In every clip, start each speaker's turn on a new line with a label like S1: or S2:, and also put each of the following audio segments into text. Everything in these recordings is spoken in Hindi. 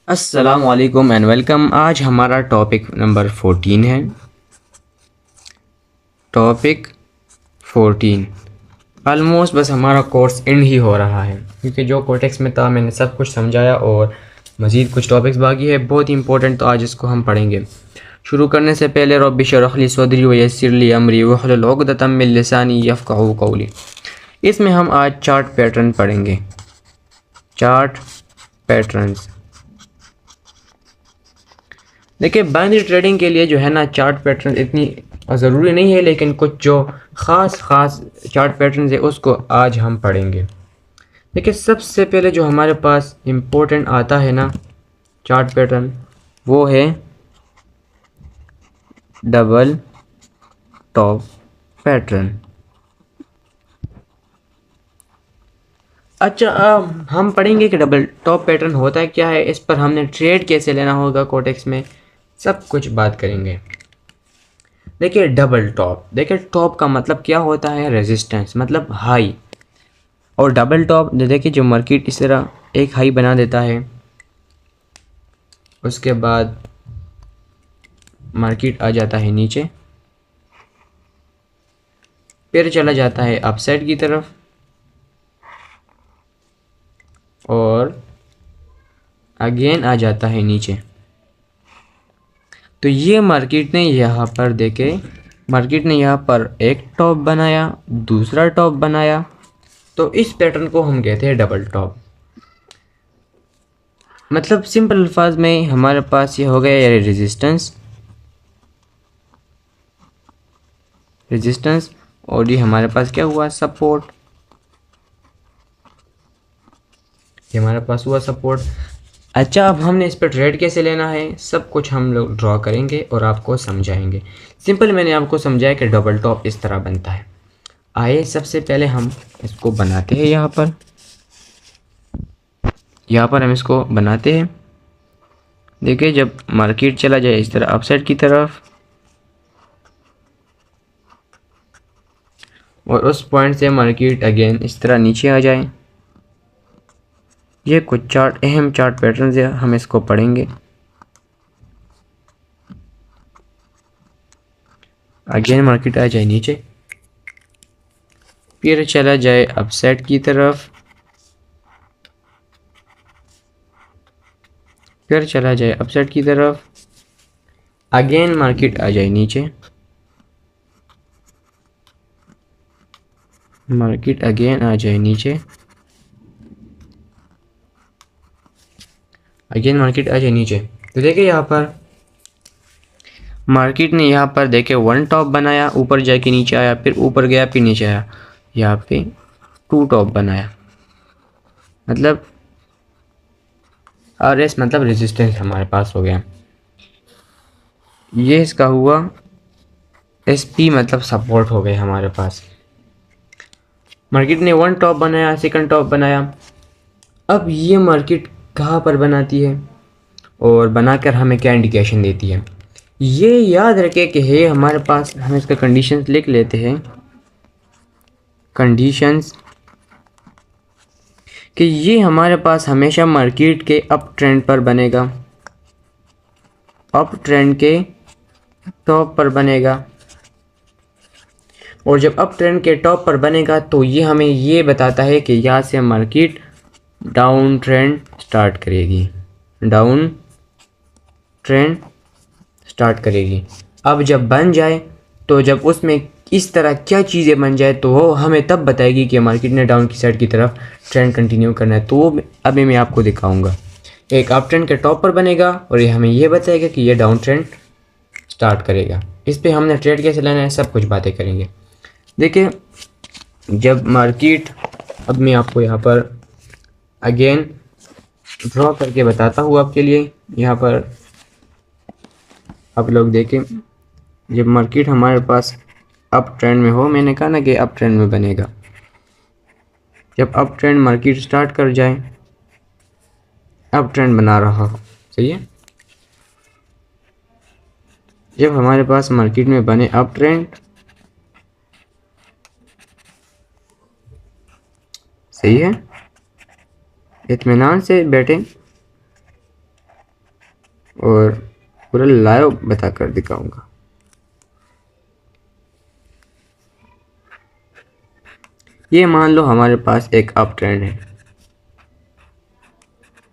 S1: अस्सलाम वालेकुम एंड वेलकम। आज हमारा टॉपिक नंबर 14 है। टॉपिक 14 ऑलमोस्ट बस हमारा कोर्स एंड ही हो रहा है, क्योंकि जो कोटेक्स में था मैंने सब कुछ समझाया और मज़ीद कुछ टॉपिक्स बाकी है बहुत ही इंपॉर्टेंट, तो आज इसको हम पढ़ेंगे। शुरू करने से पहले रब्बि शरह ली सदरी व यस्सिर ली अमरी वहलुल उक़दतम मिन लिसानी यफ़क़हू क़ौली। इसमें हम आज चार्ट पैटर्न पढ़ेंगे। Chart patterns. देखिए, बाइनरी ट्रेडिंग के लिए जो है ना, चार्ट पैटर्न इतनी ज़रूरी नहीं है, लेकिन कुछ जो ख़ास चार्ट पैटर्न है उसको आज हम पढ़ेंगे। देखिए, सबसे पहले जो हमारे पास इम्पोर्टेंट आता है ना चार्ट पैटर्न, वो है डबल टॉप पैटर्न। अच्छा, हम पढ़ेंगे कि डबल टॉप पैटर्न होता है क्या है, इस पर हमने ट्रेड कैसे लेना होगा कोटेक्स में, सब कुछ बात करेंगे। देखिए, डबल टॉप, देखिए टॉप का मतलब क्या होता है, रेजिस्टेंस मतलब हाई। और डबल टॉप देखिए, जो मार्केट इस तरह एक हाई बना देता है, उसके बाद मार्केट आ जाता है नीचे, फिर चला जाता है अपसाइड की तरफ और अगेन आ जाता है नीचे। तो ये मार्केट ने यहाँ पर देखे, मार्केट ने यहाँ पर एक टॉप बनाया, दूसरा टॉप बनाया, तो इस पैटर्न को हम कहते हैं डबल टॉप। मतलब सिंपल अल्फाज में हमारे पास ये हो गया ये रेजिस्टेंस और ये हमारे पास क्या हुआ, सपोर्ट। ये हमारे पास हुआ सपोर्ट। अच्छा, अब हमने इस पर ट्रेड कैसे लेना है, सब कुछ हम लोग ड्रॉ करेंगे और आपको समझाएंगे। सिंपल मैंने आपको समझाया कि डबल टॉप इस तरह बनता है। आइए सबसे पहले हम इसको बनाते हैं। यहाँ पर हम इसको बनाते हैं। देखिए, जब मार्केट चला जाए इस तरह अपसाइड की तरफ और उस पॉइंट से मार्केट अगेन इस तरह नीचे आ जाए, ये कुछ अहम चार्ट पैटर्न है, हम इसको पढ़ेंगे। अगेन मार्केट आ जाए नीचे, फिर चला जाए अपसाइड की तरफ, फिर चला जाए अपसाइड की तरफ, अगेन मार्केट आ जाए नीचे, मार्केट अगेन आ जाए नीचे, अगेन मार्केट आ जाए नीचे। तो देखिए, यहाँ पर मार्केट ने यहाँ पर देखे वन टॉप बनाया, ऊपर जाके नीचे आया, फिर ऊपर गया, फिर नीचे आया, यहाँ पे टू टॉप बनाया। मतलब आर एस मतलब रेजिस्टेंस हमारे पास हो गया। ये इसका हुआ एस पी मतलब सपोर्ट हो गए हमारे पास। मार्केट ने वन टॉप बनाया, सेकंड टॉप बनाया। अब ये मार्केट कहाँ पर बनाती है और बनाकर हमें क्या इंडिकेशन देती है, ये याद रखे कि है हमारे पास। हम इसका कंडीशंस लिख लेते हैं। कंडीशंस कि ये हमारे पास हमेशा मार्केट के अप ट्रेंड पर बनेगा, अप ट्रेंड के टॉप पर बनेगा। और जब अप ट्रेंड के टॉप पर बनेगा तो ये हमें ये बताता है कि यहाँ से मार्केट डाउन ट्रेंड स्टार्ट करेगी, डाउन ट्रेंड स्टार्ट करेगी। अब जब बन जाए, तो जब उसमें इस तरह क्या चीज़ें बन जाए, तो वो हमें तब बताएगी कि मार्केट ने डाउन की साइड की तरफ ट्रेंड कंटिन्यू करना है। तो वो अभी मैं आपको दिखाऊंगा। एक अप ट्रेंड के टॉप पर बनेगा और ये हमें ये बताएगा कि ये डाउन ट्रेंड स्टार्ट करेगा। इस पर हमने ट्रेड कैसे लेना है, सब कुछ बातें करेंगे। देखिए, जब मार्केट, अब मैं आपको यहाँ पर अगेन ड्रॉ करके बताता हूँ आपके लिए। यहाँ पर आप लोग देखें, जब मार्केट हमारे पास अप ट्रेंड में हो, मैंने कहा ना कि अप ट्रेंड में बनेगा। जब अप ट्रेंड मार्केट स्टार्ट कर जाए, अप ट्रेंड बना रहा हो, सही है। जब हमारे पास मार्केट में बने अप ट्रेंड, सही है, इत्मीनान से बैठे। और पूरा लाइव बता कर दिखाऊंगा। ये मान लो हमारे पास एक अप ट्रेंड है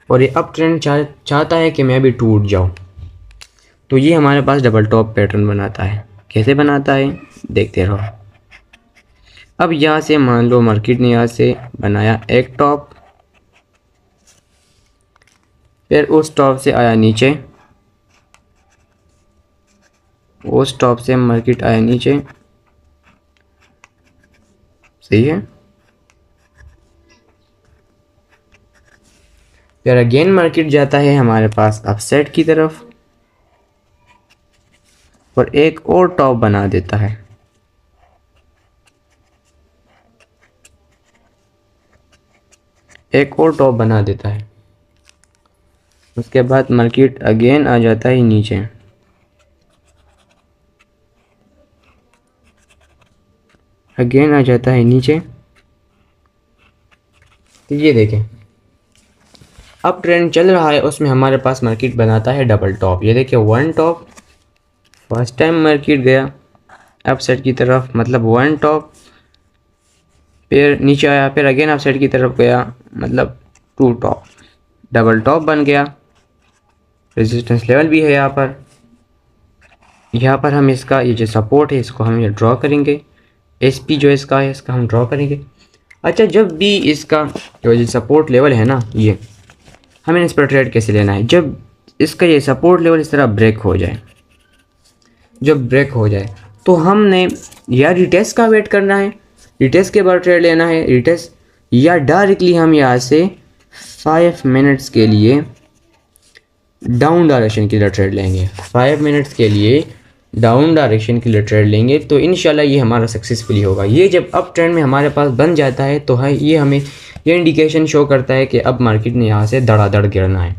S1: और ये अप ट्रेंड चाहता है कि मैं भी टूट जाऊं, तो ये हमारे पास डबल टॉप पैटर्न बनाता है। कैसे बनाता है देखते रहो। अब यहाँ से मान लो मार्केट ने यहाँ से बनाया एक टॉप, फिर उस टॉप से आया नीचे, उस टॉप से मार्केट आया नीचे, सही है। फिर अगेन मार्केट जाता है हमारे पास अपसाइड की तरफ और एक और टॉप बना देता है। एक और टॉप बना देता है। उसके बाद मार्केट अगेन आ जाता है नीचे, अगेन आ जाता है नीचे। तो ये देखें अब ट्रेंड चल रहा है, उसमें हमारे पास मार्केट बनाता है डबल टॉप। ये देखिए one top, first time market गया अपसाइड की तरफ, मतलब वन टॉप, फिर नीचे आया, फिर अगेन अपसाइड की तरफ गया, मतलब टू टॉप, डबल टॉप बन गया। रेजिस्टेंस लेवल भी है यहाँ पर। यहाँ पर हम इसका ये जो सपोर्ट है इसको हम ये ड्रॉ करेंगे। एसपी जो इसका है इसका हम ड्रॉ करेंगे। अच्छा, जब भी इसका जो सपोर्ट लेवल है ना, ये हमें इस पर ट्रेड कैसे लेना है, जब इसका ये सपोर्ट लेवल इस तरह ब्रेक हो जाए, जब ब्रेक हो जाए तो हमने या रिटेस्ट का वेट करना है, रिटेस्ट के बाद ट्रेड लेना है, रिटेस्ट, या डायरेक्टली हम यहाँ से 5 मिनट्स के लिए डाउन डायरेक्शन के लिए ट्रेड लेंगे। 5 मिनट्स के लिए डाउन डायरेक्शन के लिए ट्रेड लेंगे तो इंशाल्लाह ये हमारा सक्सेसफुली होगा। ये जब अप ट्रेंड में हमारे पास बन जाता है तो है ये हमें ये इंडिकेशन शो करता है कि अब मार्केट ने यहाँ से धड़ाधड़ गिरना है।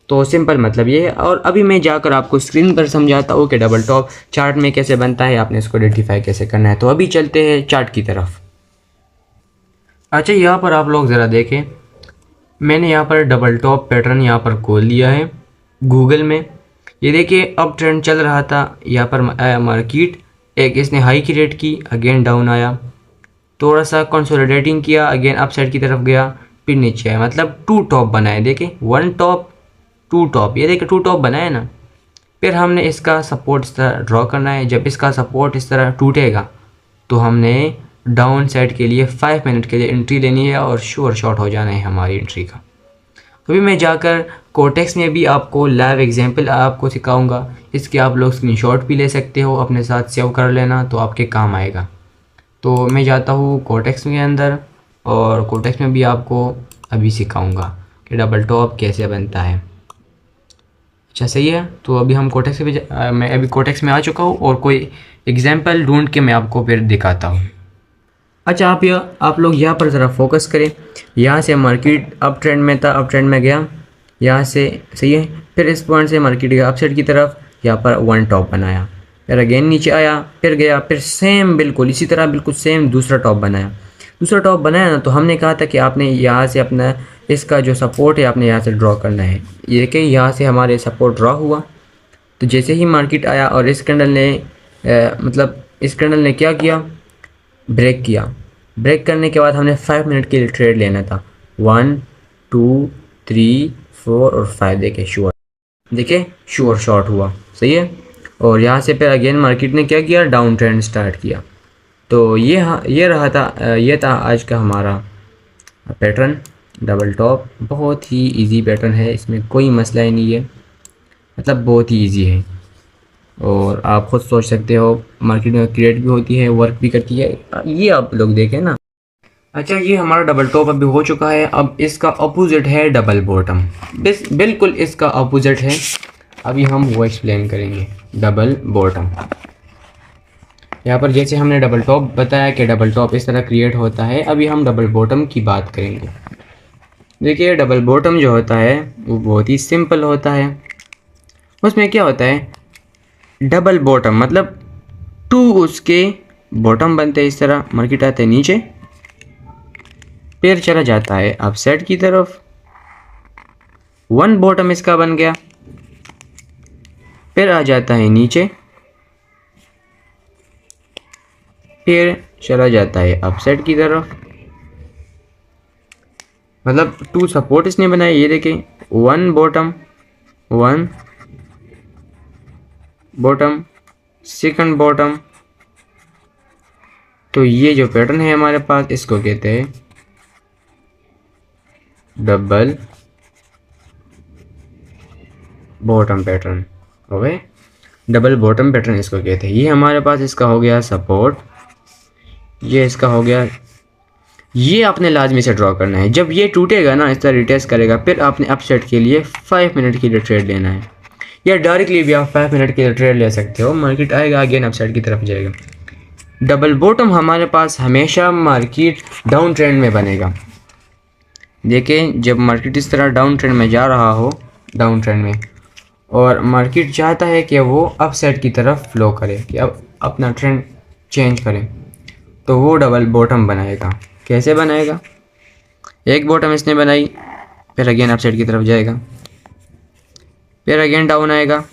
S1: तो सिंपल मतलब ये है। और अभी मैं जाकर आपको स्क्रीन पर समझाता हूँ कि डबल टॉप चार्ट में कैसे बनता है, आपने इसको आइडेंटिफाई कैसे करना है। तो अभी चलते हैं चार्ट की तरफ। अच्छा, यहाँ पर आप लोग ज़रा देखें, मैंने यहाँ पर डबल टॉप पैटर्न यहाँ पर खोल लिया है गूगल में। ये देखिए अब ट्रेंड चल रहा था, यहाँ पर आया मार्केट, एक इसने हाई क्रिएट की, अगेन डाउन आया, थोड़ा सा कंसोलिडेटिंग किया, अगेन अप साइड की तरफ गया, फिर नीचे आया, मतलब टू टॉप बनाए। देखिए वन टॉप, टू टॉप, ये देखिए टू टॉप बनाए ना। फिर हमने इसका सपोर्ट इस तरह ड्रॉ करना है। जब इसका सपोर्ट इस तरह टूटेगा तो हमने डाउन साइड के लिए 5 मिनट के लिए एंट्री लेनी है और श्योर शॉट हो जाना है हमारी एंट्री का। अभी मैं जाकर कोटेक्स में भी आपको लाइव एग्जांपल आपको सिखाऊंगा, इसके आप लोग स्क्रीनशॉट भी ले सकते हो, अपने साथ सेव कर लेना तो आपके काम आएगा। तो मैं जाता हूँ कोटेक्स के अंदर और कोटेक्स में भी आपको अभी सिखाऊंगा कि डबल टॉप कैसे बनता है। अच्छा सही है, तो अभी हम कोटेक्स में मैं अभी कोटेक्स में आ चुका हूँ और कोई एग्जांपल ढूंढ के मैं आपको फिर दिखाता हूँ। अच्छा, आप लोग यहाँ पर ज़रा फोकस करें। यहाँ से मार्केट अप ट्रेंड में था, अप ट्रेंड में गया यहाँ से, सही है। फिर इस पॉइंट से मार्केट गया अप साइड की तरफ, यहाँ पर वन टॉप बनाया, फिर अगेन नीचे आया, फिर गया, फिर सेम बिल्कुल इसी तरह बिल्कुल सेम दूसरा टॉप बनाया। दूसरा टॉप बनाया ना, तो हमने कहा था कि आपने यहाँ से अपना इसका जो सपोर्ट है आपने यहाँ से ड्रॉ करना है। ये देखिए यहाँ से हमारे सपोर्ट ड्रॉ हुआ, तो जैसे ही मार्केट आया और इस कैंडल ने मतलब इस कैंडल ने क्या किया, ब्रेक किया। ब्रेक करने के बाद हमने 5 मिनट के लिए ट्रेड लेना था। 1 2 3 4 और 5, देखे श्योर, देखिए श्योर शॉट हुआ, सही है। और यहाँ से फिर अगेन मार्केट ने क्या किया, डाउन ट्रेंड स्टार्ट किया। तो ये रहा था, ये था आज का हमारा पैटर्न डबल टॉप। बहुत ही इजी पैटर्न है, इसमें कोई मसला ही नहीं है, मतलब बहुत ही इजी है। और आप खुद सोच सकते हो, मार्केट में क्रिएट भी होती है, वर्क भी करती है, ये आप लोग देखें ना। अच्छा, ये हमारा डबल टॉप अभी हो चुका है। अब इसका अपोजिट है डबल बॉटम, बिल्कुल इसका अपोजिट है। अभी हम वो एक्सप्लेन करेंगे। डबल बॉटम, यहाँ पर जैसे हमने डबल टॉप बताया कि डबल टॉप इस तरह क्रिएट होता है, अभी हम डबल बॉटम की बात करेंगे। देखिए डबल बॉटम जो होता है वो बहुत ही सिंपल होता है। उसमें क्या होता है, डबल बॉटम मतलब टू उसके बॉटम बनते हैं, इस तरह मार्केट आते हैं नीचे, फिर चला जाता है अपसाइड की तरफ, वन बॉटम इसका बन गया, फिर आ जाता है नीचे, फिर चला जाता है अपसाइड की तरफ। मतलब 2 सपोर्ट इसने बनाए, ये देखें, 1 बॉटम, 1 बॉटम, सेकंड बॉटम। तो ये जो पैटर्न है हमारे पास, इसको कहते हैं double bottom pattern. Okay, double bottom pattern इसको कहते हैं। ये हमारे पास इसका हो गया सपोर्ट, ये इसका हो गया। ये आपने लाजमी से ड्रॉ करना है। जब ये टूटेगा ना, इस तरह रिटेस्ट करेगा, फिर आपने अपसेट के लिए 5 मिनट के लिए ट्रेड लेना है, या डायरेक्टली भी आप 5 मिनट के लिए ट्रेड ले सकते हो। मार्केट आएगा, अगेन अपसाइड की तरफ जाएगा। डबल बॉटम हमारे पास हमेशा मार्केट डाउन ट्रेंड में बनेगा। देखें, जब मार्केट इस तरह डाउन ट्रेंड में जा रहा हो, डाउन ट्रेंड में, और मार्केट चाहता है कि वो अपसाइड की तरफ फ्लो करे, कि अब अपना ट्रेंड चेंज करे, तो वो डबल बॉटम बनाएगा। कैसे बनाएगा? एक बॉटम इसने बनाई, फिर अगेन अपसाइड की तरफ जाएगा, फिर अगेन डाउन आएगा,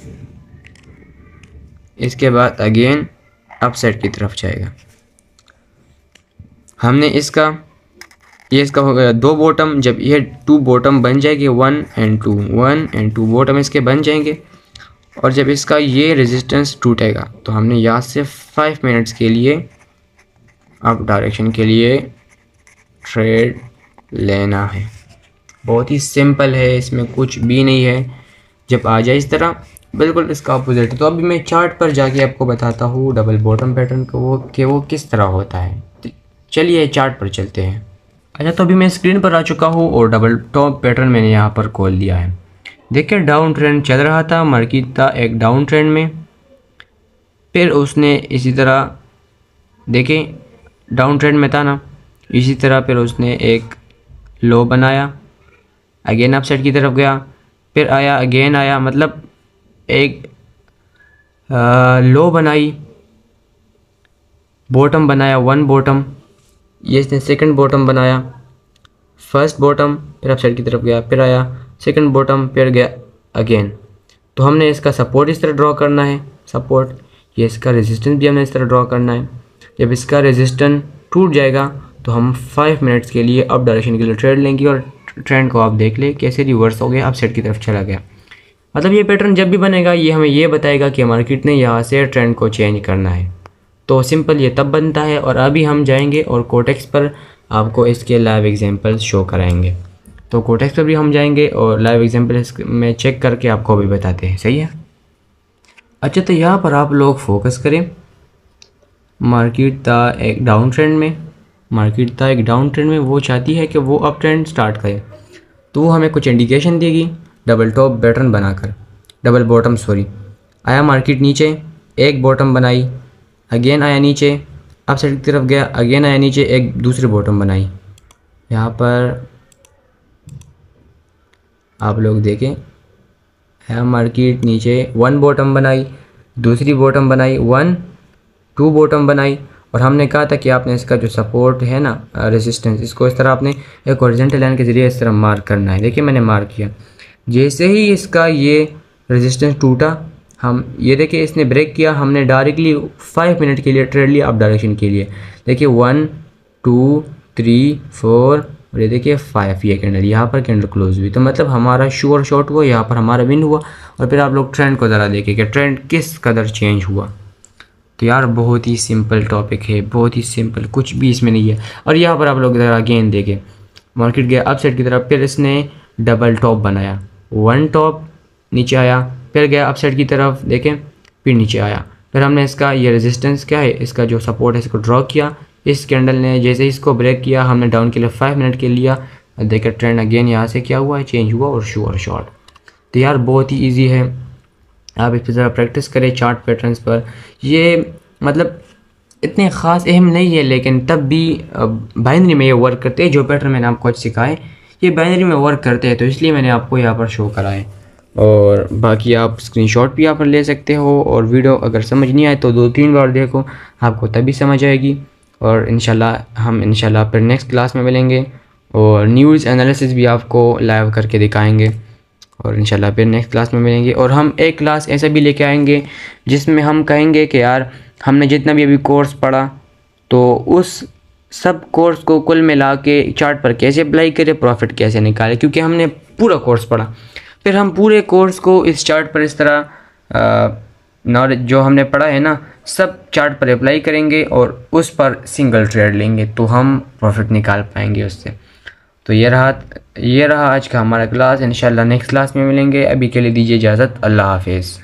S1: इसके बाद अगेन अपसाइड की तरफ जाएगा। हमने इसका, ये इसका हो गया 2 बॉटम। जब ये 2 बॉटम बन जाएगी, 1 एंड 2, 1 एंड 2 बॉटम इसके बन जाएंगे, और जब इसका ये रेजिस्टेंस टूटेगा, तो हमने यहाँ से 5 मिनट्स के लिए अप डायरेक्शन के लिए ट्रेड लेना है। बहुत ही सिंपल है, इसमें कुछ भी नहीं है। जब आ जाए इस तरह, बिल्कुल इसका अपोजिट है। तो अभी मैं चार्ट पर जाके आपको बताता हूँ डबल बॉटम पैटर्न को, वो किस तरह होता है। तो चलिए चार्ट पर चलते हैं। अच्छा, तो अभी मैं स्क्रीन पर आ चुका हूँ और डबल टॉप पैटर्न मैंने यहाँ पर खोल दिया है। देखिए, डाउन ट्रेंड चल रहा था, मार्केट था एक डाउन ट्रेंड में, फिर उसने इसी तरह, देखें डाउन ट्रेंड में था ना, इसी तरह फिर उसने एक लो बनाया, अगेन अपसाइड की तरफ गया, फिर आया, अगेन आया, मतलब एक लो बनाई, बॉटम बनाया, 1 बॉटम, ये इसने सेकंड बॉटम बनाया, फर्स्ट बॉटम, फिर अपसाइड की तरफ गया, फिर आया सेकंड बॉटम, फिर गया अगेन। तो हमने इसका सपोर्ट इस तरह ड्रॉ करना है, सपोर्ट, ये इसका रेजिस्टेंस भी हमने इस तरह ड्रॉ करना है। जब इसका रेजिस्टेंस टूट जाएगा, तो हम 5 मिनट्स के लिए अप डायरेक्शन के लिए ट्रेड लेंगे, और ट्रेंड को आप देख ले कैसे रिवर्स हो गया, अपसाइड की तरफ चला गया। मतलब ये पैटर्न जब भी बनेगा, ये हमें ये बताएगा कि मार्केट ने यहाँ से ट्रेंड को चेंज करना है। तो सिंपल ये तब बनता है। और अभी हम जाएंगे और कोटेक्स पर आपको इसके लाइव एग्जांपल्स शो कराएंगे। तो कोटेक्स पर भी हम जाएंगे और लाइव एग्जांपल में चेक करके आपको भी बताते हैं। सही है? अच्छा, तो यहाँ पर आप लोग फोकस करें। मार्केट था एक डाउन ट्रेंड में, वो चाहती है कि वो अप ट्रेंड स्टार्ट करे, तो वो हमें कुछ इंडिकेशन देगी डबल टॉप पैटर्न बनाकर, डबल बॉटम सॉरी। आया मार्केट नीचे, एक बॉटम बनाई, अगेन आया नीचे, अपसाइड की तरफ गया, अगेन आया नीचे, एक दूसरी बॉटम बनाई। यहाँ पर आप लोग देखें, है मार्केट नीचे 1 बॉटम बनाई, दूसरी बॉटम बनाई, 1 2 बॉटम बनाई, और हमने कहा था कि आपने इसका जो सपोर्ट है ना, रेजिस्टेंस, इसको इस तरह आपने एक हॉरिजॉन्टल लाइन के ज़रिए इस तरह मार्क करना है। देखिए मैंने मार्क किया। जैसे ही इसका ये रेजिस्टेंस टूटा, हम ये देखिए इसने ब्रेक किया, हमने डायरेक्टली 5 मिनट के लिए ट्रेड लिया अप डायरेक्शन के लिए। देखिए 1 2 3 4 और ये देखिए 5, ये कैंडल, यहाँ पर कैंडल क्लोज हुई, तो मतलब हमारा श्योर शॉर्ट हुआ, यहाँ पर हमारा विन हुआ। और फिर आप लोग ट्रेंड को ज़रा देखिए कि ट्रेंड किस कदर चेंज हुआ। तो यार बहुत ही सिंपल टॉपिक है, बहुत ही सिंपल, कुछ भी इसमें नहीं है। और यहाँ पर आप लोग ज़रा अगेन देखें, मार्केट गया अपसाइड की तरफ, फिर इसने डबल टॉप बनाया, 1 टॉप, नीचे आया, फिर गया अपसाइड की तरफ, देखें, फिर नीचे आया। फिर हमने इसका ये रेजिस्टेंस क्या है, इसका जो सपोर्ट है, इसको ड्रॉ किया। इस कैंडल ने जैसे इसको ब्रेक किया, हमने डाउन के लिए 5 मिनट के लिया। देखिए ट्रेंड अगेन यहाँ से क्या हुआ है, चेंज हुआ और श्योर शॉर्ट। तो यार बहुत ही ईजी है, आप इस पर ज़रा प्रैक्टिस करें चार्ट पैटर्न्स पर। ये मतलब इतने ख़ास अहम नहीं है, लेकिन तब भी बाइनरी में ये वर्क करते हैं। जो पैटर्न मैंने आपको आज सिखाए ये बाइनरी में वर्क करते हैं, तो इसलिए मैंने आपको यहाँ पर शो कराए। और बाकी आप स्क्रीनशॉट भी यहाँ पर ले सकते हो, और वीडियो अगर समझ नहीं आए तो 2-3 बार देखो, आपको तभी समझ आएगी। और हम इंशाल्लाह फिर नेक्स्ट क्लास में मिलेंगे, और न्यूज़ एनालिसिस भी आपको लाइव करके दिखाएंगे। और इंशाल्लाह फिर नेक्स्ट क्लास में मिलेंगे। और हम एक क्लास ऐसा भी लेके आएंगे जिसमें हम कहेंगे कि यार हमने जितना भी अभी कोर्स पढ़ा तो उस सब कोर्स को कुल मिला के चार्ट पर कैसे अप्लाई करें, प्रॉफिट कैसे निकालें, क्योंकि हमने पूरा कोर्स पढ़ा। फिर हम पूरे कोर्स को इस चार्ट पर इस तरह नॉलेज जो हमने पढ़ा है ना सब चार्ट पर अप्लाई करेंगे और उस पर सिंगल ट्रेड लेंगे तो हम प्रॉफिट निकाल पाएंगे उससे। तो ये रहा आज का हमारा क्लास। इंशाल्लाह नेक्स्ट क्लास में मिलेंगे। अभी के लिए दीजिए इजाज़त। अल्लाह हाफिज़।